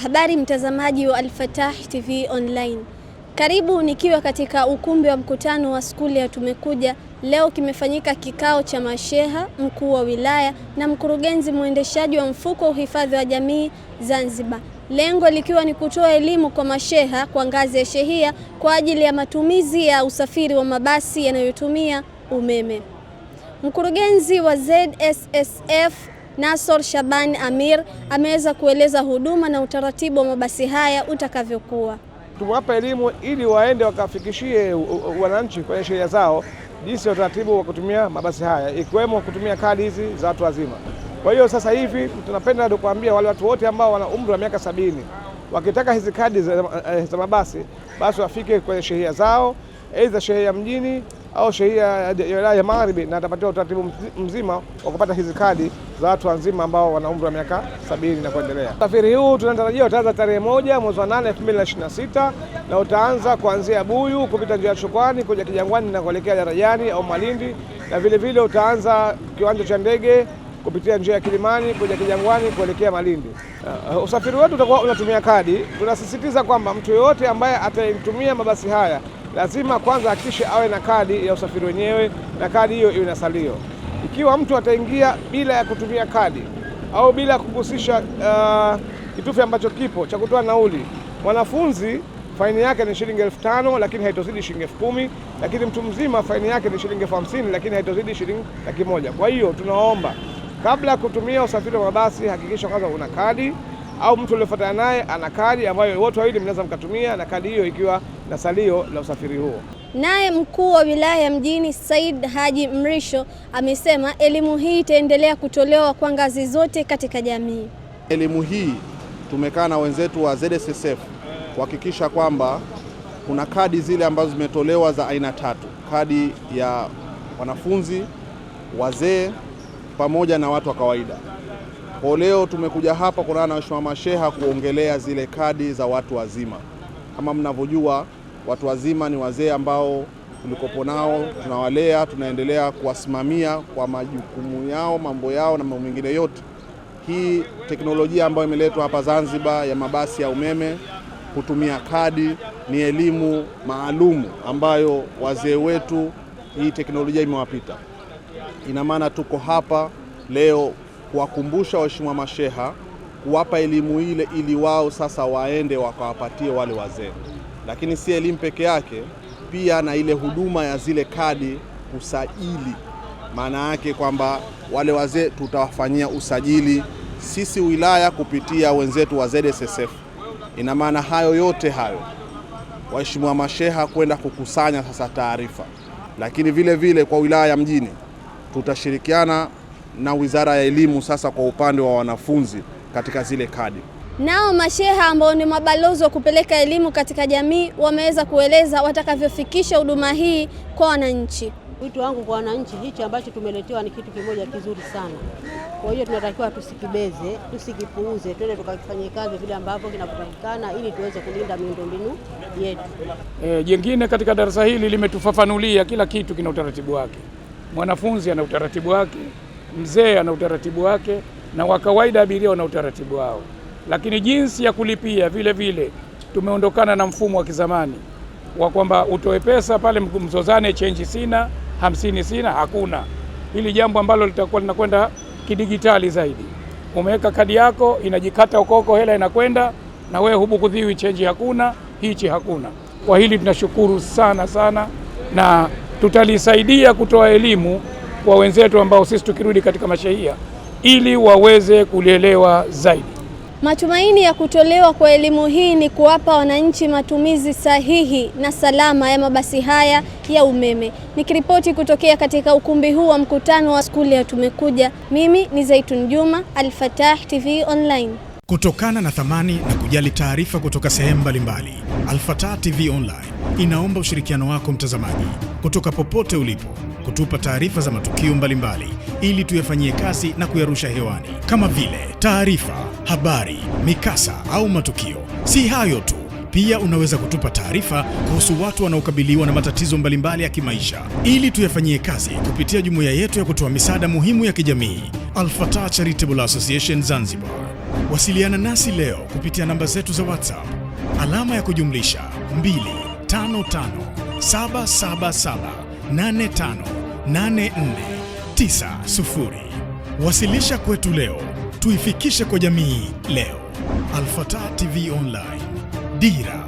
Habari mtazamaji wa Al-Fatah TV Online. Karibu nikiwa katika ukumbi wa mkutano wa skuli ya Tumekuja. Leo kimefanyika kikao cha masheha, mkuu wa wilaya na mkurugenzi mwendeshaji wa mfuko wa uhifadhi wa jamii Zanzibar. Lengo likiwa ni kutoa elimu kwa masheha kwa ngazi ya shehia kwa ajili ya matumizi ya usafiri wa mabasi yanayotumia umeme. Mkurugenzi wa ZSSF Nasor Shaban Amir ameweza kueleza huduma na utaratibu wa mabasi haya utakavyokuwa. Tumewapa elimu ili waende wakafikishie wananchi kwenye sheria zao jinsi ya utaratibu wa kutumia mabasi haya, ikiwemo kutumia kadi hizi za watu wazima. Kwa hiyo sasa hivi tunapenda kuambia wale watu wote ambao wana umri wa miaka 70 wakitaka hizi kadi za mabasi basi wafike kwenye sheria zao, aidha sheria ya mjini au sheria ya wilaya ya Magharibi, na atapatiwa utaratibu mzima wa kupata hizi kadi za watu wazima ambao wana umri wa miaka 70 na kuendelea. Usafiri huu tunatarajia utaanza tarehe 1 mwezi wa 8 2026 na utaanza kuanzia Buyu kupita njia ya Chukwani kuja Kijangwani na kuelekea Darajani au Malindi, na vile vile utaanza kiwanja cha ndege kupitia njia ya Kilimani kuja Kijangwani kuelekea Malindi. Usafiri wetu utakuwa unatumia kadi. Tunasisitiza kwamba mtu yoyote ambaye atatumia mabasi haya lazima kwanza hakikishe awe na kadi ya usafiri wenyewe, na kadi hiyo iwe na salio. Ikiwa mtu ataingia bila ya kutumia kadi au bila kugusisha kitufe ambacho kipo cha kutoa nauli, mwanafunzi faini yake ni shilingi 5,000 lakini haitozidi shilingi 10,000, lakini mtu mzima faini yake ni shilingi 50,000 lakini haitozidi shilingi 100,000. Kwa hiyo tunaomba kabla ya kutumia usafiri wa mabasi hakikisha kwanza una kadi au mtu aliyefuatana naye ana kadi ambayo wote wawili mnaweza mkatumia, na kadi hiyo ikiwa na salio la usafiri huo. Naye mkuu wa wilaya ya Mjini Said Haji Mrisho amesema elimu hii itaendelea kutolewa kwa ngazi zote katika jamii. Elimu hii tumekaa na wenzetu wa ZSSF kuhakikisha kwamba kuna kadi zile ambazo zimetolewa za aina 3: kadi ya wanafunzi, wazee pamoja na watu wa kawaida. Kwa leo tumekuja hapa kuna na waheshimiwa masheha kuongelea zile kadi za watu wazima. Kama mnavyojua, watu wazima ni wazee ambao tulikopo nao, tunawalea, tunaendelea kuwasimamia kwa majukumu yao, mambo yao na mambo mengine yote. Hii teknolojia ambayo imeletwa hapa Zanzibar ya mabasi ya umeme kutumia kadi ni elimu maalumu ambayo wazee wetu hii teknolojia imewapita. Ina maana tuko hapa leo kuwakumbusha waheshimiwa masheha, kuwapa elimu ile ili wao sasa waende wakawapatie wale wazee. Lakini si elimu peke yake, pia na ile huduma ya zile kadi usajili. Maana yake kwamba wale wazee tutawafanyia usajili sisi wilaya kupitia wenzetu wa ZSSF. Ina maana hayo yote hayo waheshimiwa masheha kwenda kukusanya sasa taarifa. Lakini vile vile kwa wilaya ya Mjini tutashirikiana na Wizara ya Elimu sasa kwa upande wa wanafunzi katika zile kadi. Nao masheha ambao ni mabalozi wa kupeleka elimu katika jamii wameweza kueleza watakavyofikisha huduma hii kwa wananchi. Wito wangu kwa wananchi, hichi ambacho tumeletewa ni kitu kimoja kizuri sana. Kwa hiyo tunatakiwa tusikibeze, tusikipuuze, twende tukakifanyie kazi vile ambavyo kinapatikana ili tuweze kulinda miundombinu yetu. Jengine katika darasa hili limetufafanulia kila kitu kina utaratibu wake. Mwanafunzi ana utaratibu wake, mzee ana utaratibu wake, na wa kawaida abiria wana utaratibu wao. Lakini jinsi ya kulipia vile vile tumeondokana na mfumo wa kizamani wa kwamba utoe pesa pale mzozane, change sina, 50 sina, hakuna. Hili jambo ambalo litakuwa linakwenda kidigitali zaidi. Umeweka kadi yako, inajikata ukoko, hela inakwenda, na wewe hubukudhiwi, change hakuna, hichi hakuna. Kwa hili tunashukuru sana sana, na tutalisaidia kutoa elimu kwa wenzetu ambao sisi tukirudi katika mashehia ili waweze kulielewa zaidi. Matumaini ya kutolewa kwa elimu hii ni kuwapa wananchi matumizi sahihi na salama ya mabasi haya ya umeme. Nikiripoti kutokea katika ukumbi huu wa mkutano wa skuli ya Tumekuja, mimi ni Zaitun Juma, Al-Fatah TV Online. Kutokana na thamani na kujali taarifa kutoka sehemu mbalimbali, Al-Fatah TV Online inaomba ushirikiano wako mtazamaji, kutoka popote ulipo, kutupa taarifa za matukio mbalimbali ili tuyafanyie kazi na kuyarusha hewani, kama vile taarifa, habari, mikasa au matukio. Si hayo tu, pia unaweza kutupa taarifa kuhusu watu wanaokabiliwa na matatizo mbalimbali ya kimaisha ili tuyafanyie kazi kupitia jumuiya yetu ya kutoa misaada muhimu ya kijamii, Al-Fatah Charitable Association Zanzibar. Wasiliana nasi leo kupitia namba zetu za WhatsApp alama ya kujumlisha 255 Wasilisha kwetu leo, tuifikishe kwa jamii leo. Al-Fatah TV Online, dira